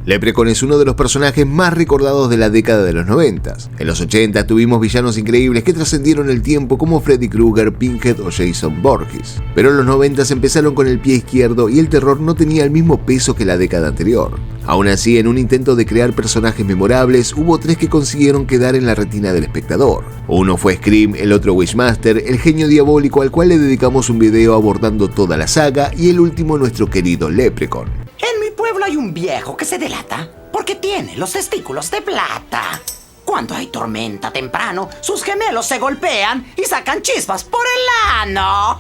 Leprechaun es uno de los personajes más recordados de la década de los 90. En los 80 tuvimos villanos increíbles que trascendieron el tiempo como Freddy Krueger, Pinhead o Jason Voorhees. Pero en los 90 empezaron con el pie izquierdo y el terror no tenía el mismo peso que la década anterior. Aún así, en un intento de crear personajes memorables, hubo 3 que consiguieron quedar en la retina del espectador. Uno fue Scream, el otro Wishmaster, el genio diabólico al cual le dedicamos un video abordando toda la saga, y el último nuestro querido Leprechaun. En mi pueblo hay un viejo que se delata porque tiene los testículos de plata. Cuando hay tormenta temprano, sus gemelos se golpean y sacan chispas por el ano.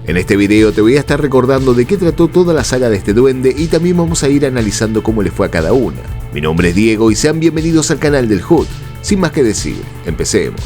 En este video te voy a estar recordando de qué trató toda la saga de este duende y también vamos a ir analizando cómo le fue a cada una. Mi nombre es Diego y sean bienvenidos al canal del Hood. Sin más que decir, empecemos.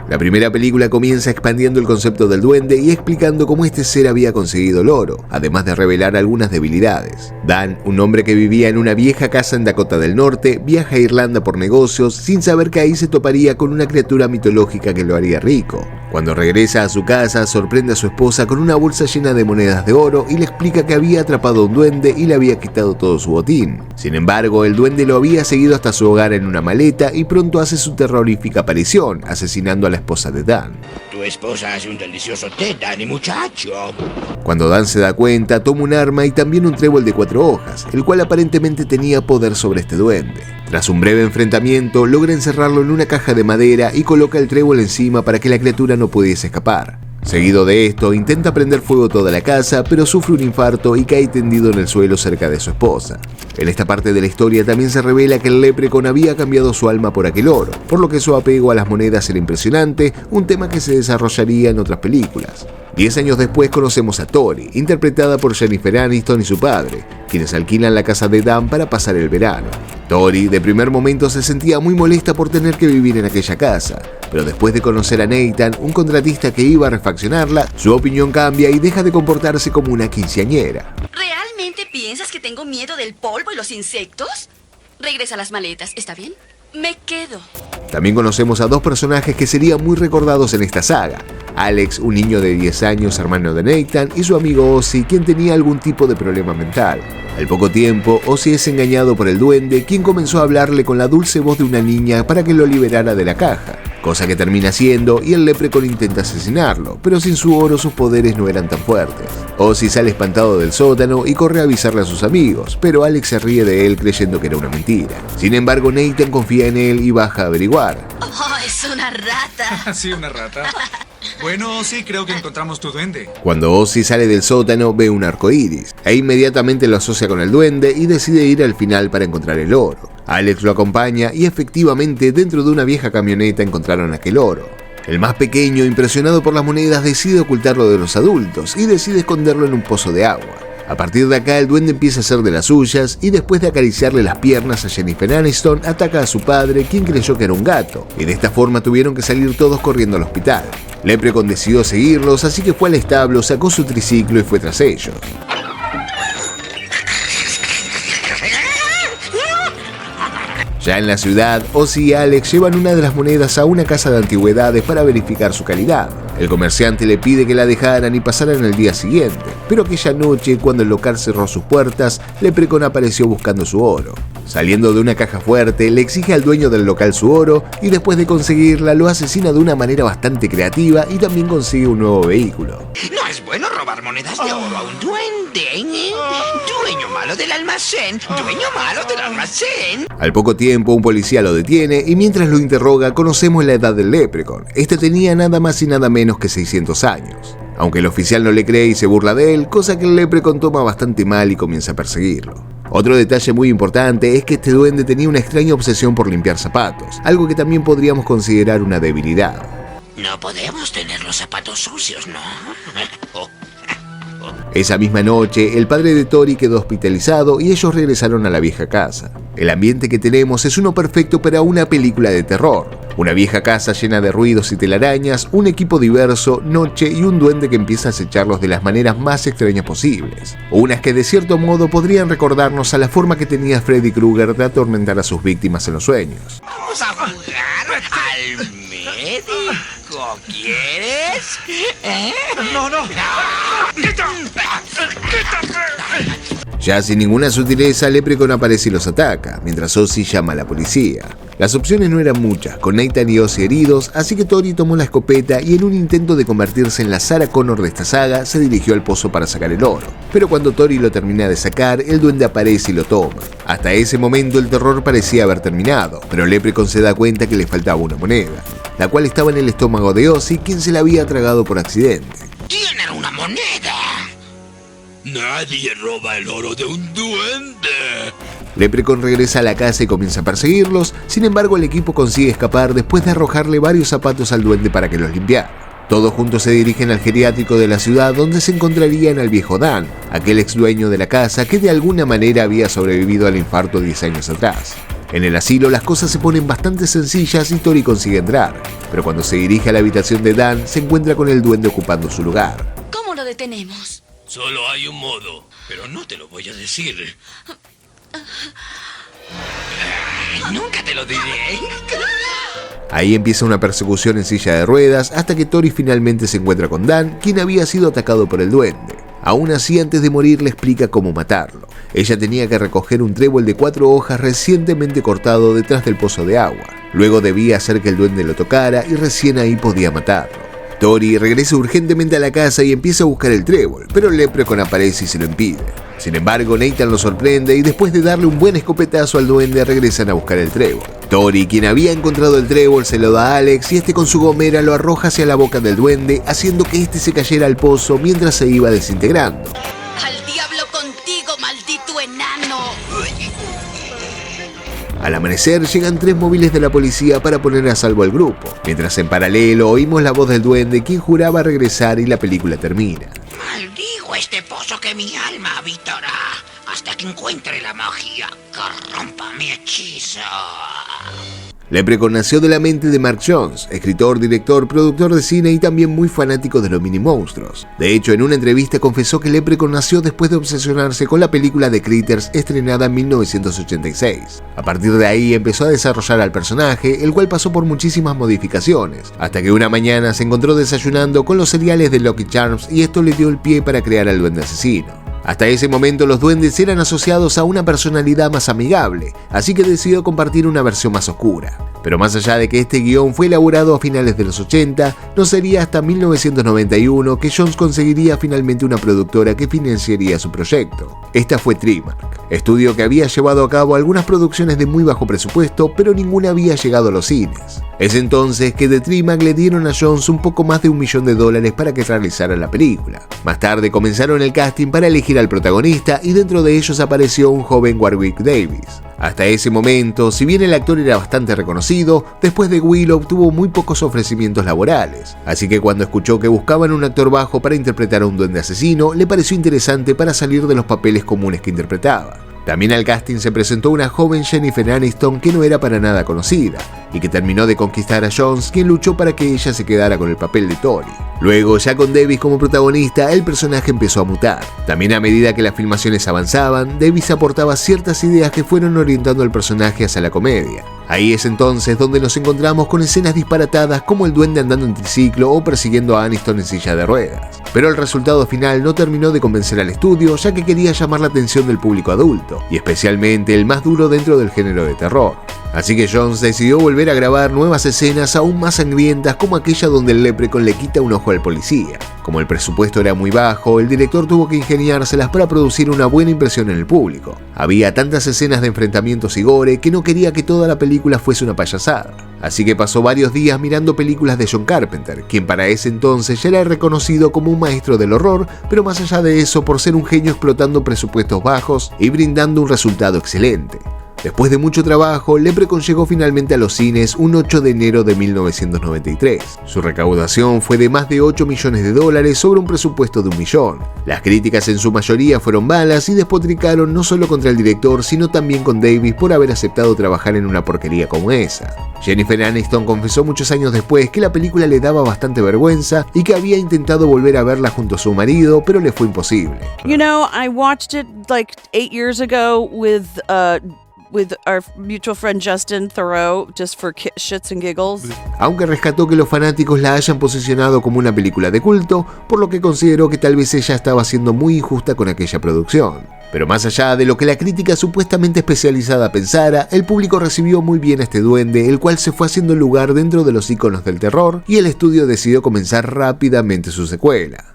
La primera película comienza expandiendo el concepto del duende y explicando cómo este ser había conseguido el oro, además de revelar algunas debilidades. Dan, un hombre que vivía en una vieja casa en Dakota del Norte, viaja a Irlanda por negocios sin saber que ahí se toparía con una criatura mitológica que lo haría rico. Cuando regresa a su casa, sorprende a su esposa con una bolsa llena de monedas de oro y le explica que había atrapado a un duende y le había quitado todo su botín. Sin embargo, el duende lo había seguido hasta su hogar en una maleta y pronto hace su terrorífica aparición, asesinando a la esposa de Dan. Tu esposa hace un delicioso té, Danny, muchacho. Cuando Dan se da cuenta, toma un arma y también un trébol de 4 hojas, el cual aparentemente tenía poder sobre este duende. Tras un breve enfrentamiento, logra encerrarlo en una caja de madera y coloca el trébol encima para que la criatura no pudiese escapar. Seguido de esto, intenta prender fuego toda la casa, pero sufre un infarto y cae tendido en el suelo cerca de su esposa. En esta parte de la historia también se revela que el Leprechaun había cambiado su alma por aquel oro, por lo que su apego a las monedas era impresionante, un tema que se desarrollaría en otras películas. 10 años después conocemos a Tori, interpretada por Jennifer Aniston y su padre, quienes alquilan la casa de Dan para pasar el verano. Tori, de primer momento, se sentía muy molesta por tener que vivir en aquella casa, pero después de conocer a Nathan, un contratista que iba a refaccionarla, su opinión cambia y deja de comportarse como una quinceañera. ¿Realmente piensas que tengo miedo del polvo y los insectos? Regresa a las maletas, ¿está bien? Me quedo. También conocemos a 2 personajes que serían muy recordados en esta saga. Alex, un niño de 10 años, hermano de Nathan, y su amigo Ozzy, quien tenía algún tipo de problema mental. Al poco tiempo, Ozzy es engañado por el duende, quien comenzó a hablarle con la dulce voz de una niña para que lo liberara de la caja, cosa que termina haciendo y el Leprechaun intenta asesinarlo, pero sin su oro sus poderes no eran tan fuertes. Ozzy sale espantado del sótano y corre a avisarle a sus amigos, pero Alex se ríe de él creyendo que era una mentira. Sin embargo, Nathan confía en él y baja a averiguar. Oh, es una rata. Sí, una rata. Bueno, sí, creo que encontramos tu duende. Cuando Ozzy sale del sótano, ve un arco iris, e inmediatamente lo asocia con el duende y decide ir al final para encontrar el oro. Alex lo acompaña y efectivamente dentro de una vieja camioneta encontraron aquel oro. El más pequeño, impresionado por las monedas, decide ocultarlo de los adultos y decide esconderlo en un pozo de agua. A partir de acá el duende empieza a hacer de las suyas y después de acariciarle las piernas a Jennifer Aniston, ataca a su padre, quien creyó que era un gato, y de esta forma tuvieron que salir todos corriendo al hospital. Leprechaun decidió seguirlos, así que fue al establo, sacó su triciclo y fue tras ellos. Ya en la ciudad, Ozzy y Alex llevan una de las monedas a una casa de antigüedades para verificar su calidad. El comerciante le pide que la dejaran y pasaran el día siguiente, pero aquella noche, cuando el local cerró sus puertas, Leprechaun apareció buscando su oro. Saliendo de una caja fuerte, le exige al dueño del local su oro y después de conseguirla lo asesina de una manera bastante creativa y también consigue un nuevo vehículo. No es bueno robar monedas de oro a un duende. Dueño malo del almacén. Dueño malo del almacén. Al poco tiempo, un policía lo detiene y mientras lo interroga conocemos la edad del Leprechaun. Este tenía nada más y nada menos que 600 años. Aunque el oficial no le cree y se burla de él, cosa que el Leprechaun toma bastante mal y comienza a perseguirlo. Otro detalle muy importante es que este duende tenía una extraña obsesión por limpiar zapatos, algo que también podríamos considerar una debilidad. No podemos tener los zapatos sucios, ¿no? Esa misma noche, el padre de Tori quedó hospitalizado y ellos regresaron a la vieja casa. El ambiente que tenemos es uno perfecto para una película de terror. Una vieja casa llena de ruidos y telarañas, un equipo diverso, noche y un duende que empieza a acecharlos de las maneras más extrañas posibles. Unas que de cierto modo podrían recordarnos a la forma que tenía Freddy Krueger de atormentar a sus víctimas en los sueños. Vamos a jugar al médico. ¿Quieres? No. Ya sin ninguna sutileza, Leprechaun aparece y los ataca, mientras Ozzy llama a la policía. Las opciones no eran muchas, con Nathan y Ozzy heridos, así que Tori tomó la escopeta y en un intento de convertirse en la Sarah Connor de esta saga, se dirigió al pozo para sacar el oro. Pero cuando Tori lo termina de sacar, el duende aparece y lo toma. Hasta ese momento el terror parecía haber terminado, pero Leprechaun se da cuenta que le faltaba una moneda, la cual estaba en el estómago de Ozzy, quien se la había tragado por accidente. ¡Tienen una moneda! Nadie roba el oro de un duende. Leprechaun regresa a la casa y comienza a perseguirlos, sin embargo el equipo consigue escapar después de arrojarle varios zapatos al duende para que los limpiara. Todos juntos se dirigen al geriátrico de la ciudad donde se encontrarían al viejo Dan, aquel ex dueño de la casa que de alguna manera había sobrevivido al infarto 10 años atrás. En el asilo las cosas se ponen bastante sencillas y Tori consigue entrar, pero cuando se dirige a la habitación de Dan se encuentra con el duende ocupando su lugar. ¿Cómo lo detenemos? Solo hay un modo, pero no te lo voy a decir. Nunca te lo diré. Ahí empieza una persecución en silla de ruedas hasta que Tori finalmente se encuentra con Dan, quien había sido atacado por el duende. Aún así, antes de morir le explica cómo matarlo. Ella tenía que recoger un trébol de 4 hojas recientemente cortado detrás del pozo de agua. Luego debía hacer que el duende lo tocara y recién ahí podía matarlo. Tori regresa urgentemente a la casa y empieza a buscar el trébol, pero Leprechaun aparece y se lo impide. Sin embargo, Nathan lo sorprende y después de darle un buen escopetazo al duende regresan a buscar el trébol. Tori, quien había encontrado el trébol, se lo da a Alex y este con su gomera lo arroja hacia la boca del duende, haciendo que este se cayera al pozo mientras se iba desintegrando. ¡Al diablo contigo, maldito enano! Al amanecer llegan 3 móviles de la policía para poner a salvo al grupo, mientras en paralelo oímos la voz del duende quien juraba regresar y la película termina. Maldigo este pozo que mi alma habitará hasta que encuentre la magia que rompa mi hechizo. Leprechaun nació de la mente de Mark Jones, escritor, director, productor de cine y también muy fanático de los mini monstruos. De hecho, en una entrevista confesó que Leprechaun nació después de obsesionarse con la película de Critters estrenada en 1986. A partir de ahí empezó a desarrollar al personaje, el cual pasó por muchísimas modificaciones, hasta que una mañana se encontró desayunando con los cereales de Lucky Charms y esto le dio el pie para crear al duende asesino. Hasta ese momento los duendes eran asociados a una personalidad más amigable, así que decidió compartir una versión más oscura. Pero más allá de que este guión fue elaborado a finales de los 80, no sería hasta 1991 que Jones conseguiría finalmente una productora que financiaría su proyecto. Esta fue Trimark, estudio que había llevado a cabo algunas producciones de muy bajo presupuesto, pero ninguna había llegado a los cines. Es entonces que de Trimark le dieron a Jones un poco más de $1 millón para que realizara la película. Más tarde comenzaron el casting para elegir al protagonista y dentro de ellos apareció un joven Warwick Davis. Hasta ese momento, si bien el actor era bastante reconocido, después de Willow tuvo muy pocos ofrecimientos laborales, así que cuando escuchó que buscaban un actor bajo para interpretar a un duende asesino, le pareció interesante para salir de los papeles comunes que interpretaba. También al casting se presentó una joven Jennifer Aniston que no era para nada conocida, y que terminó de conquistar a Jones, quien luchó para que ella se quedara con el papel de Tori. Luego, ya con Davis como protagonista, el personaje empezó a mutar. También a medida que las filmaciones avanzaban, Davis aportaba ciertas ideas que fueron orientando al personaje hacia la comedia. Ahí es entonces donde nos encontramos con escenas disparatadas como el duende andando en triciclo o persiguiendo a Aniston en silla de ruedas. Pero el resultado final no terminó de convencer al estudio, ya que quería llamar la atención del público adulto, y especialmente el más duro dentro del género de terror. Así que Jones decidió volver a grabar nuevas escenas aún más sangrientas como aquella donde el Leprechaun le quita un ojo al policía. Como el presupuesto era muy bajo, el director tuvo que ingeniárselas para producir una buena impresión en el público. Había tantas escenas de enfrentamientos y gore que no quería que toda la película fuese una payasada. Así que pasó varios días mirando películas de John Carpenter, quien para ese entonces ya era reconocido como un maestro del horror, pero más allá de eso por ser un genio explotando presupuestos bajos y brindando un resultado excelente. Después de mucho trabajo, Leprechaun llegó finalmente a los cines un 8 de enero de 1993. Su recaudación fue de más de $8 millones sobre un presupuesto de $1 millón. Las críticas en su mayoría fueron malas y despotricaron no solo contra el director, sino también con Davis por haber aceptado trabajar en una porquería como esa. Jennifer Aniston confesó muchos años después que la película le daba bastante vergüenza y que había intentado volver a verla junto a su marido, pero le fue imposible. You know, I watched it like 8 years ago with our mutual friend Justin Theroux, just for shits and giggles. Aunque rescató que los fanáticos la hayan posicionado como una película de culto, por lo que consideró que tal vez ella estaba siendo muy injusta con aquella producción. Pero más allá de lo que la crítica supuestamente especializada pensara, el público recibió muy bien a este duende, el cual se fue haciendo lugar dentro de los íconos del terror, y el estudio decidió comenzar rápidamente su secuela.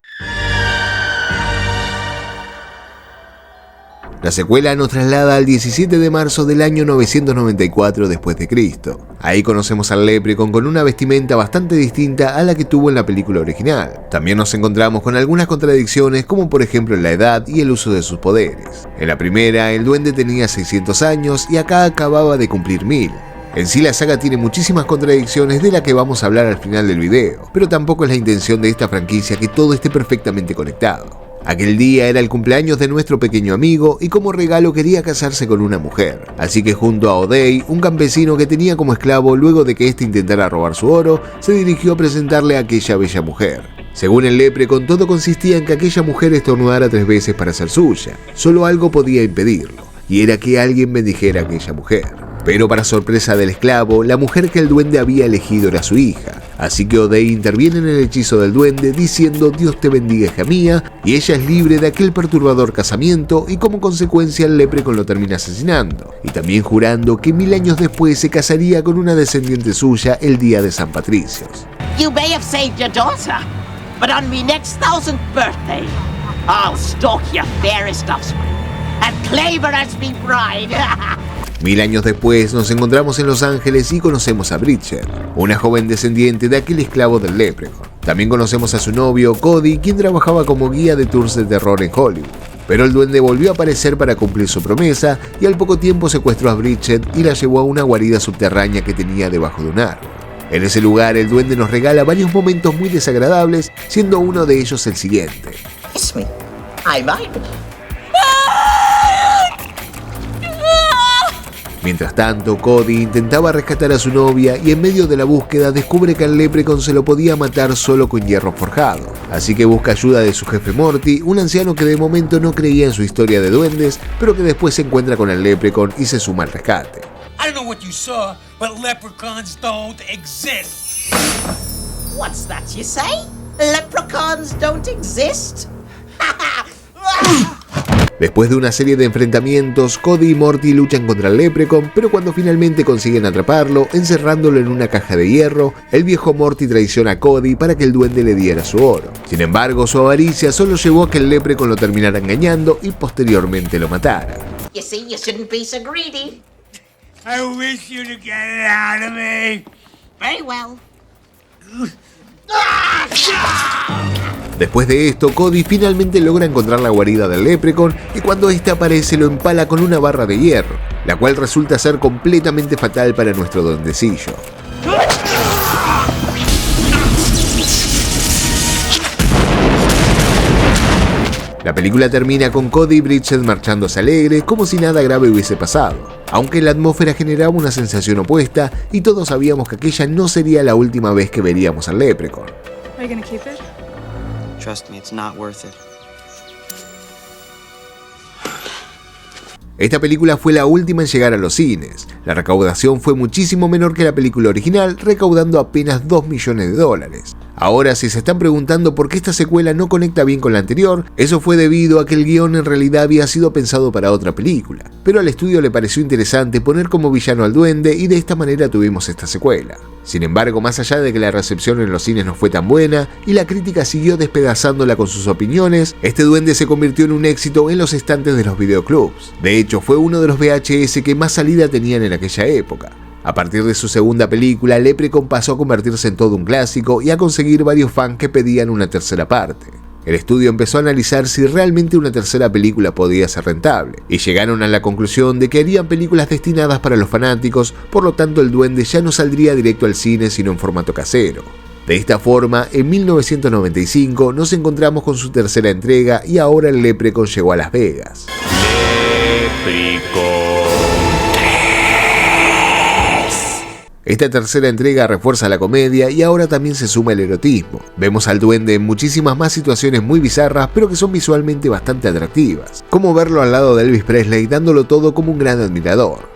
La secuela nos traslada al 17 de marzo del año 994 después de Cristo. Ahí conocemos al Leprechaun con una vestimenta bastante distinta a la que tuvo en la película original. También nos encontramos con algunas contradicciones, como por ejemplo la edad y el uso de sus poderes. En la primera, el duende tenía 600 años y acá acababa de cumplir 1000. En sí la saga tiene muchísimas contradicciones de las que vamos a hablar al final del video, pero tampoco es la intención de esta franquicia que todo esté perfectamente conectado. Aquel día era el cumpleaños de nuestro pequeño amigo y como regalo quería casarse con una mujer. Así que junto a O'Day, un campesino que tenía como esclavo luego de que éste intentara robar su oro, se dirigió a presentarle a aquella bella mujer. Según el Leprechaun, todo consistía en que aquella mujer estornudara 3 veces para ser suya. Solo algo podía impedirlo, y era que alguien bendijera a aquella mujer. Pero para sorpresa del esclavo, la mujer que el duende había elegido era su hija. Así que O'Day interviene en el hechizo del duende diciendo Dios te bendiga, hija mía, y ella es libre de aquel perturbador casamiento y como consecuencia el Leprechaun lo termina asesinando. Y también jurando que 1000 años después se casaría con una descendiente suya el día de San Patricios. You may have saved your daughter, but on my next 1000th birthday, I'll stalk your fairest offspring and claim her as my bride. 1000 años después nos encontramos en Los Ángeles y conocemos a Bridget, una joven descendiente de aquel esclavo del Leprechaun. También conocemos a su novio, Cody, quien trabajaba como guía de tours de terror en Hollywood. Pero el duende volvió a aparecer para cumplir su promesa y al poco tiempo secuestró a Bridget y la llevó a una guarida subterránea que tenía debajo de un árbol. En ese lugar el duende nos regala varios momentos muy desagradables, siendo uno de ellos el siguiente. Kiss me. I might. Mientras tanto, Cody intentaba rescatar a su novia y en medio de la búsqueda descubre que al Leprechaun se lo podía matar solo con hierro forjado. Así que busca ayuda de su jefe Morty, un anciano que de momento no creía en su historia de duendes, pero que después se encuentra con el Leprechaun y se suma al rescate. I don't know what you saw, but leprechauns don't exist. What's that you say? Leprechauns don't exist? Después de una serie de enfrentamientos, Cody y Morty luchan contra el Leprechaun, pero cuando finalmente consiguen atraparlo, encerrándolo en una caja de hierro, el viejo Morty traiciona a Cody para que el duende le diera su oro. Sin embargo, su avaricia solo llevó a que el Leprechaun lo terminara engañando y posteriormente lo matara. You see, you shouldn't be so greedy. I wish you to get it out of me. Very well. Después de esto, Cody finalmente logra encontrar la guarida del Leprechaun y cuando este aparece lo empala con una barra de hierro, la cual resulta ser completamente fatal para nuestro duendecillo. La película termina con Cody y Bridget marchándose alegres como si nada grave hubiese pasado, aunque la atmósfera generaba una sensación opuesta y todos sabíamos que aquella no sería la última vez que veríamos al Leprechaun. Are you gonna keep it? Trust me, it's not worth it. Esta película fue la última en llegar a los cines. La recaudación fue muchísimo menor que la película original, recaudando apenas $2 millones. Ahora, si se están preguntando por qué esta secuela no conecta bien con la anterior, eso fue debido a que el guión en realidad había sido pensado para otra película, pero al estudio le pareció interesante poner como villano al duende y de esta manera tuvimos esta secuela. Sin embargo, más allá de que la recepción en los cines no fue tan buena y la crítica siguió despedazándola con sus opiniones, este duende se convirtió en un éxito en los estantes de los videoclubs. De hecho, fue uno de los VHS que más salida tenían en aquella época. A partir de su segunda película, Leprechaun pasó a convertirse en todo un clásico y a conseguir varios fans que pedían una tercera parte. El estudio empezó a analizar si realmente una tercera película podía ser rentable, y llegaron a la conclusión de que harían películas destinadas para los fanáticos, por lo tanto el duende ya no saldría directo al cine sino en formato casero. De esta forma, en 1995 nos encontramos con su tercera entrega y ahora el Leprechaun llegó a Las Vegas. Esta tercera entrega refuerza la comedia y ahora también se suma el erotismo. Vemos al duende en muchísimas más situaciones muy bizarras, pero que son visualmente bastante atractivas, como verlo al lado de Elvis Presley dándolo todo como un gran admirador.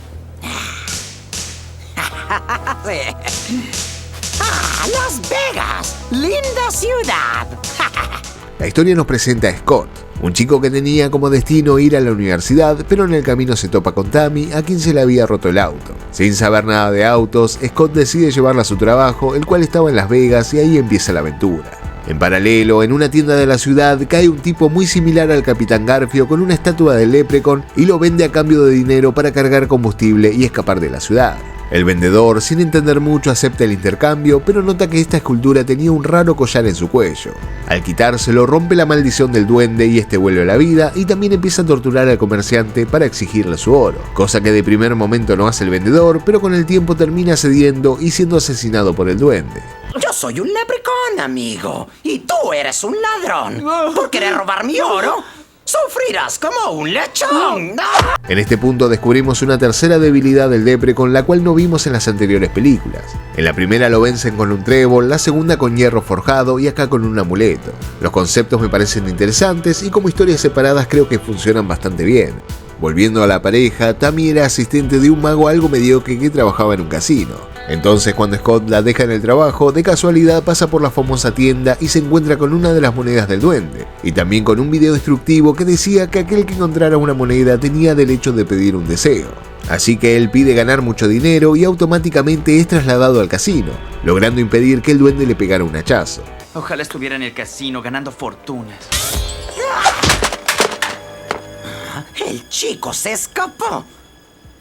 Las Vegas, linda ciudad. La historia nos presenta a Scott, Un chico que tenía como destino ir a la universidad, pero en el camino se topa con Tammy, a quien se le había roto el auto. Sin saber nada de autos, Scott decide llevarla a su trabajo, el cual estaba en Las Vegas, y ahí empieza la aventura. En paralelo, en una tienda de la ciudad, cae un tipo muy similar al Capitán Garfio con una estatua del Leprechaun y lo vende a cambio de dinero para cargar combustible y escapar de la ciudad. El vendedor, sin entender mucho, acepta el intercambio, pero nota que esta escultura tenía un raro collar en su cuello. Al quitárselo, rompe la maldición del duende y este vuelve a la vida, y también empieza a torturar al comerciante para exigirle su oro, cosa que de primer momento no hace el vendedor, pero con el tiempo termina cediendo y siendo asesinado por el duende. Yo soy un leprechaun, amigo, y tú eres un ladrón. ¿Por querer robar mi oro? ¡Sufrirás como un lechón! En este punto descubrimos una tercera debilidad del Leprechaun, la cual no vimos en las anteriores películas. En la primera lo vencen con un trébol, la segunda con hierro forjado y acá con un amuleto. Los conceptos me parecen interesantes y como historias separadas creo que funcionan bastante bien. Volviendo a la pareja, Tammy era asistente de un mago algo mediocre que trabajaba en un casino. Entonces, cuando Scott la deja en el trabajo, de casualidad pasa por la famosa tienda y se encuentra con una de las monedas del duende, y también con un video instructivo que decía que aquel que encontrara una moneda tenía derecho de pedir un deseo. Así que él pide ganar mucho dinero y automáticamente es trasladado al casino, logrando impedir que el duende le pegara un hachazo. Ojalá estuviera en el casino ganando fortunas. El chico se escapó.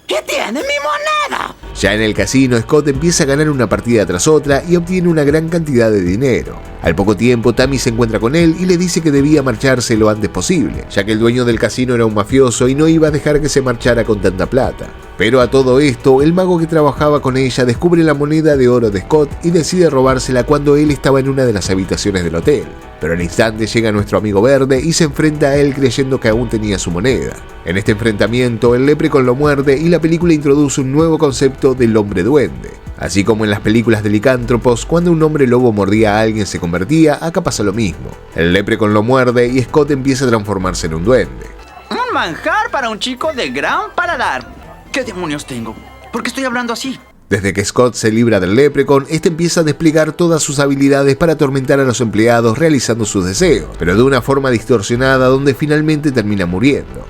¿Qué tiene mi moneda? Ya en el casino, Scott empieza a ganar una partida tras otra y obtiene una gran cantidad de dinero. Al poco tiempo, Tammy se encuentra con él y le dice que debía marcharse lo antes posible, ya que el dueño del casino era un mafioso y no iba a dejar que se marchara con tanta plata. Pero a todo esto, el mago que trabajaba con ella descubre la moneda de oro de Scott y decide robársela cuando él estaba en una de las habitaciones del hotel. Pero al instante llega nuestro amigo verde y se enfrenta a él creyendo que aún tenía su moneda. En este enfrentamiento, el Leprechaun lo muerde y la película introduce un nuevo concepto del hombre duende. Así como en las películas de licántropos, cuando un hombre lobo mordía a alguien se convertía, acá pasa lo mismo. El Leprechaun lo muerde y Scott empieza a transformarse en un duende. Un manjar para un chico de gran paladar. ¿Qué demonios tengo? ¿Por qué estoy hablando así? Desde que Scott se libra del Leprechaun, este empieza a desplegar todas sus habilidades para atormentar a los empleados realizando sus deseos, pero de una forma distorsionada donde finalmente termina muriendo.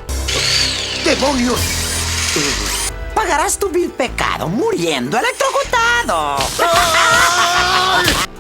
¡Demonios! Pagarás tu vil pecado muriendo electrocutado.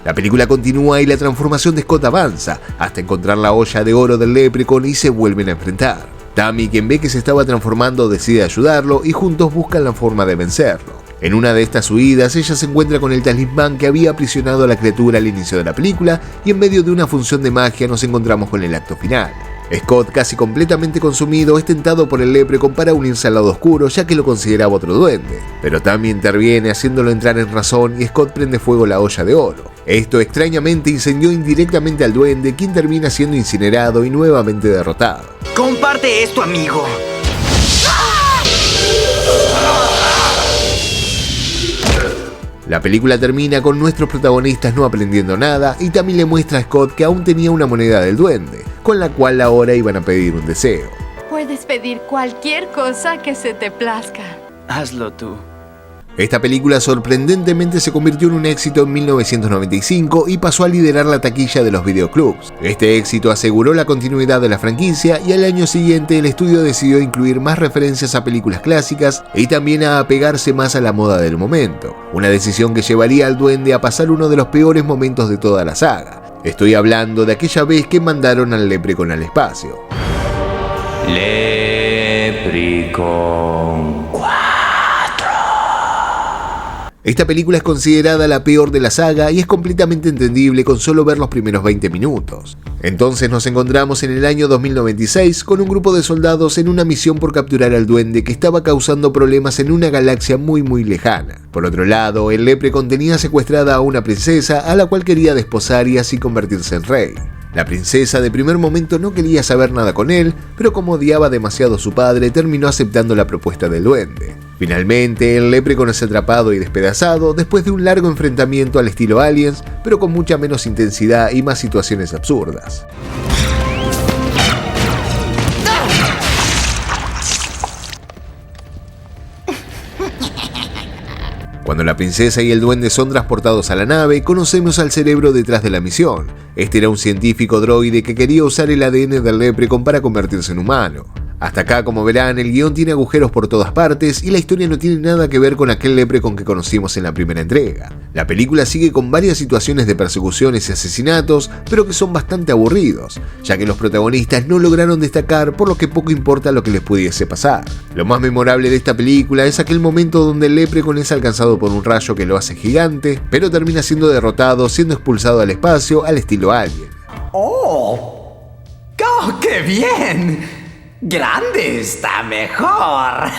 La película continúa y la transformación de Scott avanza, hasta encontrar la olla de oro del Leprechaun y se vuelven a enfrentar. Tammy, quien ve que se estaba transformando, decide ayudarlo y juntos buscan la forma de vencerlo. En una de estas huidas, ella se encuentra con el talismán que había aprisionado a la criatura al inicio de la película y en medio de una función de magia nos encontramos con el acto final. Scott, casi completamente consumido, es tentado por el Leprechaun para unirse al lado oscuro ya que lo consideraba otro duende. Pero Tammy interviene haciéndolo entrar en razón y Scott prende fuego la olla de oro. Esto extrañamente incendió indirectamente al duende, quien termina siendo incinerado y nuevamente derrotado. ¡Comparte esto, amigo! La película termina con nuestros protagonistas no aprendiendo nada y Tammy le muestra a Scott que aún tenía una moneda del duende, con la cual ahora iban a pedir un deseo. Puedes pedir cualquier cosa que se te plazca. Hazlo tú. Esta película sorprendentemente se convirtió en un éxito en 1995 y pasó a liderar la taquilla de los videoclubs. Este éxito aseguró la continuidad de la franquicia y al año siguiente el estudio decidió incluir más referencias a películas clásicas y también a apegarse más a la moda del momento, una decisión que llevaría al duende a pasar uno de los peores momentos de toda la saga. Estoy hablando de aquella vez que mandaron al Leprechaun al espacio. Leprechaun 4. Esta película es considerada la peor de la saga y es completamente entendible con solo ver los primeros 20 minutos. Entonces nos encontramos en el año 2096 con un grupo de soldados en una misión por capturar al duende que estaba causando problemas en una galaxia muy lejana. Por otro lado, el Leprechaun tenía secuestrada a una princesa a la cual quería desposar y así convertirse en rey. La princesa de primer momento no quería saber nada con él, pero como odiaba demasiado a su padre, terminó aceptando la propuesta del duende. Finalmente, el Leprechaun es atrapado y despedazado después de un largo enfrentamiento al estilo Aliens, pero con mucha menos intensidad y más situaciones absurdas. Cuando la princesa y el duende son transportados a la nave, conocemos al cerebro detrás de la misión. Este era un científico droide que quería usar el ADN del Leprecon para convertirse en humano. Hasta acá, como verán, el guión tiene agujeros por todas partes y la historia no tiene nada que ver con aquel Leprecon que conocimos en la primera entrega. La película sigue con varias situaciones de persecuciones y asesinatos, pero que son bastante aburridos, ya que los protagonistas no lograron destacar, por lo que poco importa lo que les pudiese pasar. Lo más memorable de esta película es aquel momento donde el Leprecon es alcanzado por un rayo que lo hace gigante, pero termina siendo derrotado, siendo expulsado al espacio al estilo Alien. ¡Oh! ¡Oh, qué bien! ¡Grande está mejor!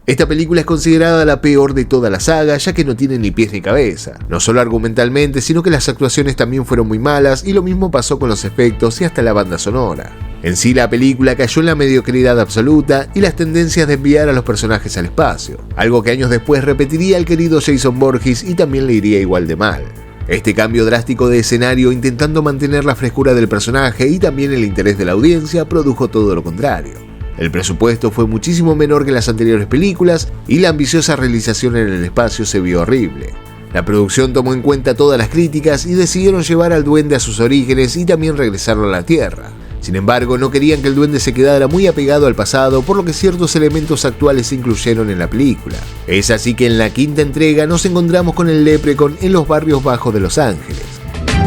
Esta película es considerada la peor de toda la saga, ya que no tiene ni pies ni cabeza. No solo argumentalmente, sino que las actuaciones también fueron muy malas, y lo mismo pasó con los efectos y hasta la banda sonora. En sí, la película cayó en la mediocridad absoluta y las tendencias de enviar a los personajes al espacio, algo que años después repetiría el querido Jason Voorhees y también le iría igual de mal. Este cambio drástico de escenario, intentando mantener la frescura del personaje y también el interés de la audiencia, produjo todo lo contrario. El presupuesto fue muchísimo menor que las anteriores películas y la ambiciosa realización en el espacio se vio horrible. La producción tomó en cuenta todas las críticas y decidieron llevar al duende a sus orígenes y también regresarlo a la Tierra. Sin embargo, no querían que el duende se quedara muy apegado al pasado, por lo que ciertos elementos actuales se incluyeron en la película. Es así que en la quinta entrega nos encontramos con el Leprecon en los barrios bajos de Los Ángeles.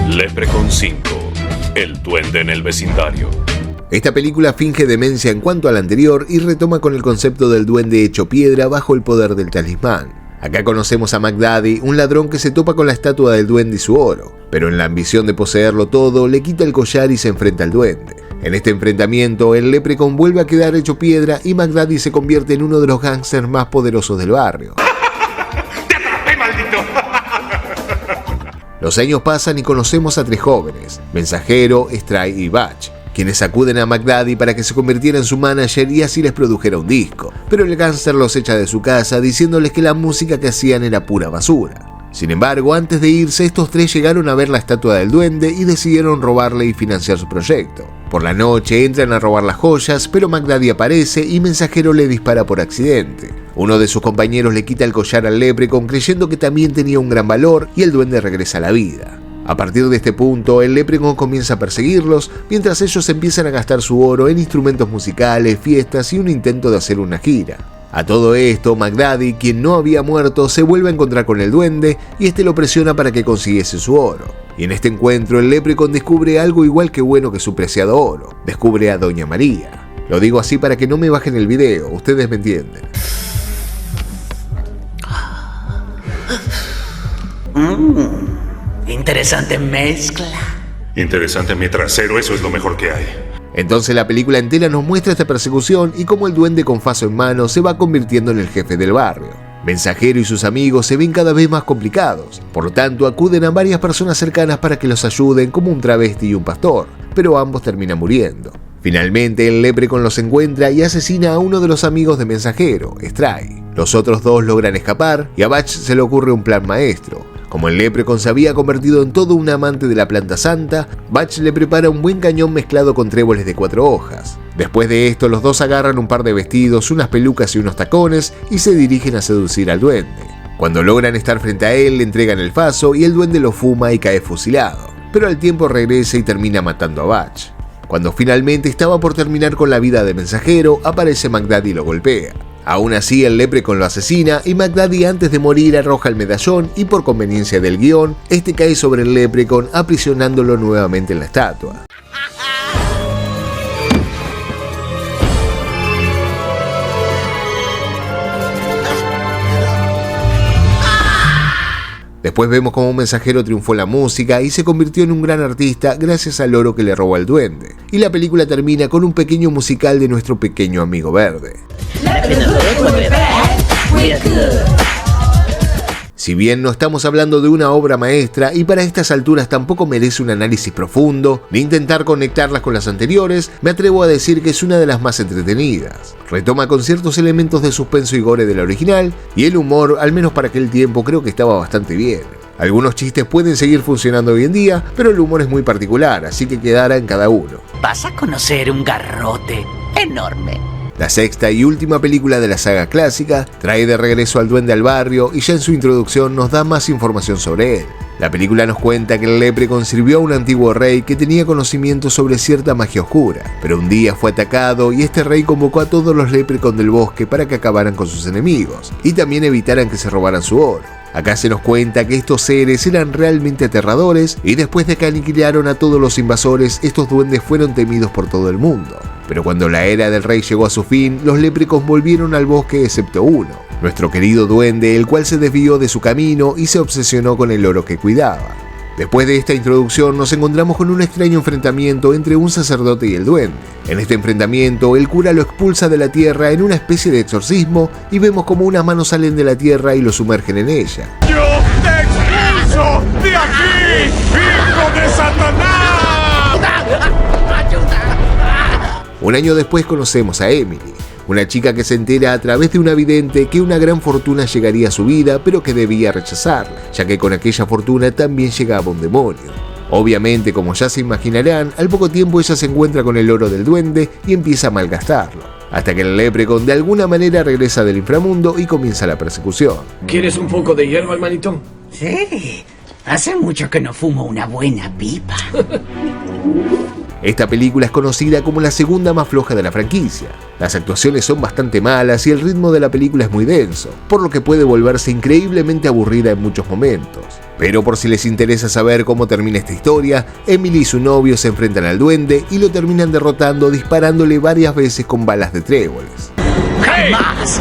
Leprecon 5, el duende en el vecindario. Esta película finge demencia en cuanto a la anterior y retoma con el concepto del duende hecho piedra bajo el poder del talismán. Acá conocemos a McDaddy, un ladrón que se topa con la estatua del duende y su oro, pero en la ambición de poseerlo todo, le quita el collar y se enfrenta al duende. En este enfrentamiento, el Leprecon vuelve a quedar hecho piedra y McDaddy se convierte en uno de los gángsters más poderosos del barrio. ¡Te atrapé, maldito! Los años pasan y conocemos a tres jóvenes, Mensajero, Stray y Batch, quienes acuden a McDaddy para que se convirtiera en su manager y así les produjera un disco, pero el gángster los echa de su casa diciéndoles que la música que hacían era pura basura. Sin embargo, antes de irse, estos tres llegaron a ver la estatua del duende y decidieron robarle y financiar su proyecto. Por la noche entran a robar las joyas, pero McDaddy aparece y Mensajero le dispara por accidente. Uno de sus compañeros le quita el collar al Leprecon creyendo que también tenía un gran valor y el duende regresa a la vida. A partir de este punto, el Leprecon comienza a perseguirlos, mientras ellos empiezan a gastar su oro en instrumentos musicales, fiestas y un intento de hacer una gira. A todo esto, McDaddy, quien no había muerto, se vuelve a encontrar con el duende y este lo presiona para que consiguiese su oro. Y en este encuentro, el Leprecon descubre algo igual que bueno que su preciado oro. Descubre a Doña María. Lo digo así para que no me bajen el video, ustedes me entienden. Interesante mezcla. Interesante mi trasero, eso es lo mejor que hay. Entonces la película entera nos muestra esta persecución y cómo el duende con faso en mano se va convirtiendo en el jefe del barrio. Mensajero y sus amigos se ven cada vez más complicados, por lo tanto acuden a varias personas cercanas para que los ayuden, como un travesti y un pastor, pero ambos terminan muriendo. Finalmente el Leprecon los encuentra y asesina a uno de los amigos de Mensajero, Stray. Los otros dos logran escapar y a Batch se le ocurre un plan maestro. Como el Leprecon se había convertido en todo un amante de la planta santa, Batch le prepara un buen cañón mezclado con tréboles de 4 hojas. Después de esto, los dos agarran un par de vestidos, unas pelucas y unos tacones y se dirigen a seducir al duende. Cuando logran estar frente a él, le entregan el faso y el duende lo fuma y cae fusilado. Pero al tiempo regresa y termina matando a Batch. Cuando finalmente estaba por terminar con la vida de Mensajero, aparece McDaddy y lo golpea. Aún así, el Leprecon lo asesina y McDaddy antes de morir arroja el medallón y por conveniencia del guión, este cae sobre el Leprecon aprisionándolo nuevamente en la estatua. Después vemos cómo Mensajero triunfó en la música y se convirtió en un gran artista gracias al oro que le robó al duende. Y la película termina con un pequeño musical de nuestro pequeño amigo verde. Si bien no estamos hablando de una obra maestra y para estas alturas tampoco merece un análisis profundo, ni intentar conectarlas con las anteriores, me atrevo a decir que es una de las más entretenidas. Retoma con ciertos elementos de suspenso y gore de la original, y el humor, al menos para aquel tiempo, creo que estaba bastante bien. Algunos chistes pueden seguir funcionando hoy en día, pero el humor es muy particular, así que quedará en cada uno. Vas a conocer un garrote en enorme. La sexta y última película de la saga clásica trae de regreso al duende al barrio y ya en su introducción nos da más información sobre él. La película nos cuenta que el Leprecon sirvió a un antiguo rey que tenía conocimiento sobre cierta magia oscura, pero un día fue atacado y este rey convocó a todos los Leprecon del bosque para que acabaran con sus enemigos y también evitaran que se robaran su oro. Acá se nos cuenta que estos seres eran realmente aterradores y después de que aniquilaron a todos los invasores, estos duendes fueron temidos por todo el mundo. Pero cuando la era del rey llegó a su fin, los Leprecons volvieron al bosque excepto uno, nuestro querido duende, el cual se desvió de su camino y se obsesionó con el oro que cuidaba. Después de esta introducción nos encontramos con un extraño enfrentamiento entre un sacerdote y el duende. En este enfrentamiento el cura lo expulsa de la tierra en una especie de exorcismo y vemos como unas manos salen de la tierra y lo sumergen en ella. ¡Yo te expulso de aquí, hijo de Satanás! Un año después conocemos a Emily, una chica que se entera a través de una vidente que una gran fortuna llegaría a su vida, pero que debía rechazarla, ya que con aquella fortuna también llegaba un demonio. Obviamente, como ya se imaginarán, al poco tiempo ella se encuentra con el oro del duende y empieza a malgastarlo, hasta que el Leprecon de alguna manera regresa del inframundo y comienza la persecución. ¿Quieres un poco de hierba, hermanito? Sí, hace mucho que no fumo una buena pipa. Esta película es conocida como la segunda más floja de la franquicia. Las actuaciones son bastante malas y el ritmo de la película es muy denso, por lo que puede volverse increíblemente aburrida en muchos momentos. Pero por si les interesa saber cómo termina esta historia, Emily y su novio se enfrentan al duende y lo terminan derrotando disparándole varias veces con balas de tréboles. ¡Jamás!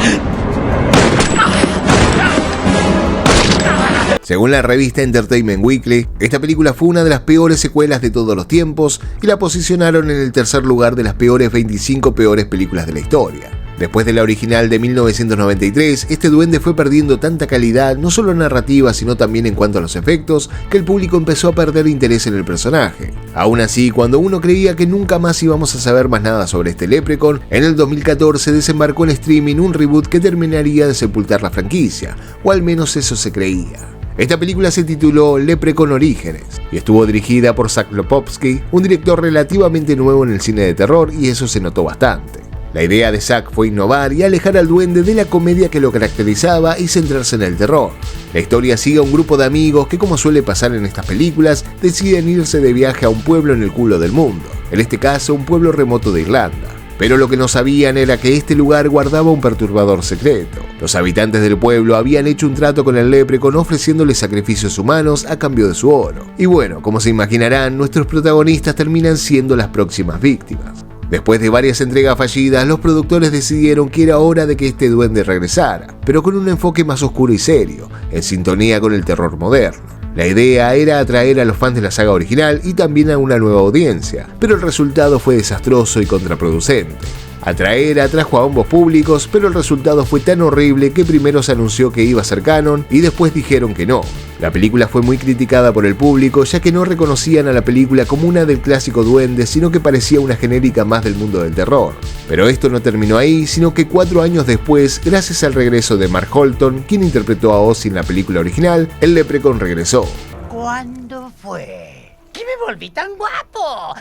Según la revista Entertainment Weekly, esta película fue una de las peores secuelas de todos los tiempos y la posicionaron en el tercer lugar de las peores 25 peores películas de la historia. Después de la original de 1993, este duende fue perdiendo tanta calidad, no solo narrativa sino también en cuanto a los efectos, que el público empezó a perder interés en el personaje. Aún así, cuando uno creía que nunca más íbamos a saber más nada sobre este Leprecon, en el 2014 desembarcó en streaming un reboot que terminaría de sepultar la franquicia, o al menos eso se creía. Esta película se tituló Leprecon Orígenes y estuvo dirigida por Zach Lopovsky, un director relativamente nuevo en el cine de terror, y eso se notó bastante. La idea de Zach fue innovar y alejar al duende de la comedia que lo caracterizaba y centrarse en el terror. La historia sigue a un grupo de amigos que, como suele pasar en estas películas, deciden irse de viaje a un pueblo en el culo del mundo, en este caso un pueblo remoto de Irlanda. Pero lo que no sabían era que este lugar guardaba un perturbador secreto. Los habitantes del pueblo habían hecho un trato con el Leprecon ofreciéndole sacrificios humanos a cambio de su oro. Y bueno, como se imaginarán, nuestros protagonistas terminan siendo las próximas víctimas. Después de varias entregas fallidas, los productores decidieron que era hora de que este duende regresara, pero con un enfoque más oscuro y serio, en sintonía con el terror moderno. La idea era atraer a los fans de la saga original y también a una nueva audiencia, pero el resultado fue desastroso y contraproducente. Atrajo a ambos públicos, pero el resultado fue tan horrible que primero se anunció que iba a ser canon y después dijeron que no. La película fue muy criticada por el público, ya que no reconocían a la película como una del clásico duende, sino que parecía una genérica más del mundo del terror. Pero esto no terminó ahí, sino que 4 años después, gracias al regreso de Mark Holton, quien interpretó a Ozzy en la película original, el Leprecon regresó. ¿Cuándo fue que me volví tan guapo?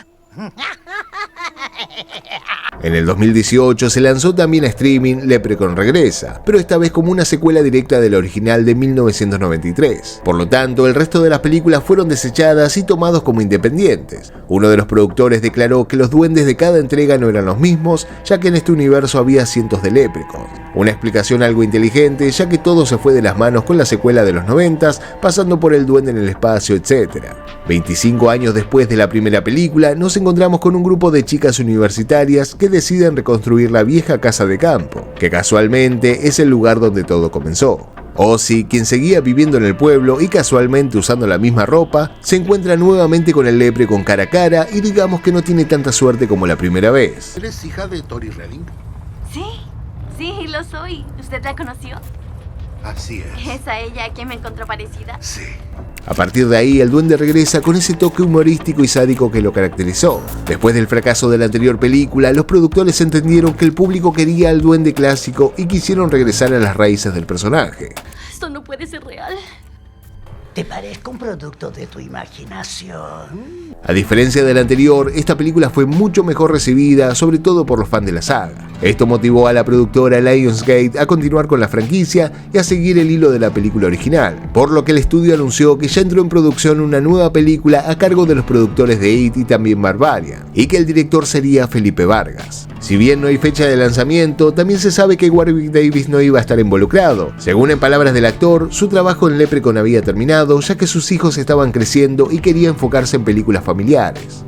En el 2018 se lanzó también a streaming Leprecon Regresa, pero esta vez como una secuela directa de la original de 1993. Por lo tanto, el resto de las películas fueron desechadas y tomados como independientes. Uno de los productores declaró que los duendes de cada entrega no eran los mismos, ya que en este universo había cientos de Leprecons. Una explicación algo inteligente, ya que todo se fue de las manos con la secuela de los 90s, pasando por el duende en el espacio, etc. 25 años después de la primera película, nos encontramos con un grupo de chicas universitarias que deciden reconstruir la vieja casa de campo, que casualmente es el lugar donde todo comenzó. Ozzy, quien seguía viviendo en el pueblo y casualmente usando la misma ropa, se encuentra nuevamente con el Leprecon cara a cara y digamos que no tiene tanta suerte como la primera vez. ¿Eres hija de Tori Redding? Sí, lo soy. ¿Usted la conoció? Así es. ¿Es a ella a quien me encontró parecida? Sí. A partir de ahí, el duende regresa con ese toque humorístico y sádico que lo caracterizó. Después del fracaso de la anterior película, los productores entendieron que el público quería al duende clásico y quisieron regresar a las raíces del personaje. Esto no puede ser real. te parezca un producto de tu imaginación. A diferencia de la anterior, esta película fue mucho mejor recibida, sobre todo por los fans de la saga. Esto motivó a la productora Lionsgate a continuar con la franquicia y a seguir el hilo de la película original, por lo que el estudio anunció que ya entró en producción una nueva película a cargo de los productores de It y también Barbarian, y que el director sería Felipe Vargas. Si bien no hay fecha de lanzamiento, también se sabe que Warwick Davis no iba a estar involucrado. Según en palabras del actor, su trabajo en Leprechaun había terminado, ya que sus hijos estaban creciendo y quería enfocarse en películas familiares.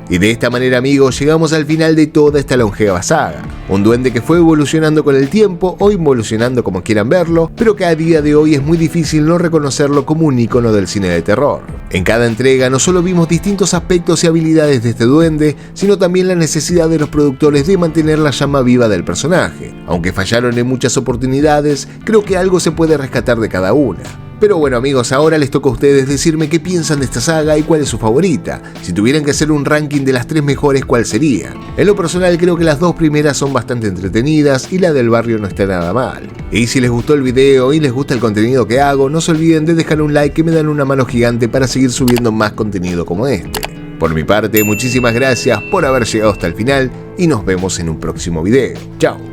Y de esta manera, amigos, llegamos al final de toda esta longeva saga. Un duende que fue evolucionando con el tiempo, o involucionando como quieran verlo, pero que a día de hoy es muy difícil no reconocerlo como un ícono del cine de terror. En cada entrega no solo vimos distintos aspectos y habilidades de este duende, sino también la necesidad de los productores de mantener la llama viva del personaje. Aunque fallaron en muchas oportunidades, creo que algo se puede rescatar de cada una. Pero bueno, amigos, ahora les toca a ustedes decirme qué piensan de esta saga y cuál es su favorita. Si tuvieran que hacer un ranking de las 3 mejores, ¿cuál sería? En lo personal creo que las 2 primeras son bastante entretenidas y la del barrio no está nada mal. Y si les gustó el video y les gusta el contenido que hago, no se olviden de dejar un like que me dan una mano gigante para seguir subiendo más contenido como este. Por mi parte, muchísimas gracias por haber llegado hasta el final y nos vemos en un próximo video. Chao.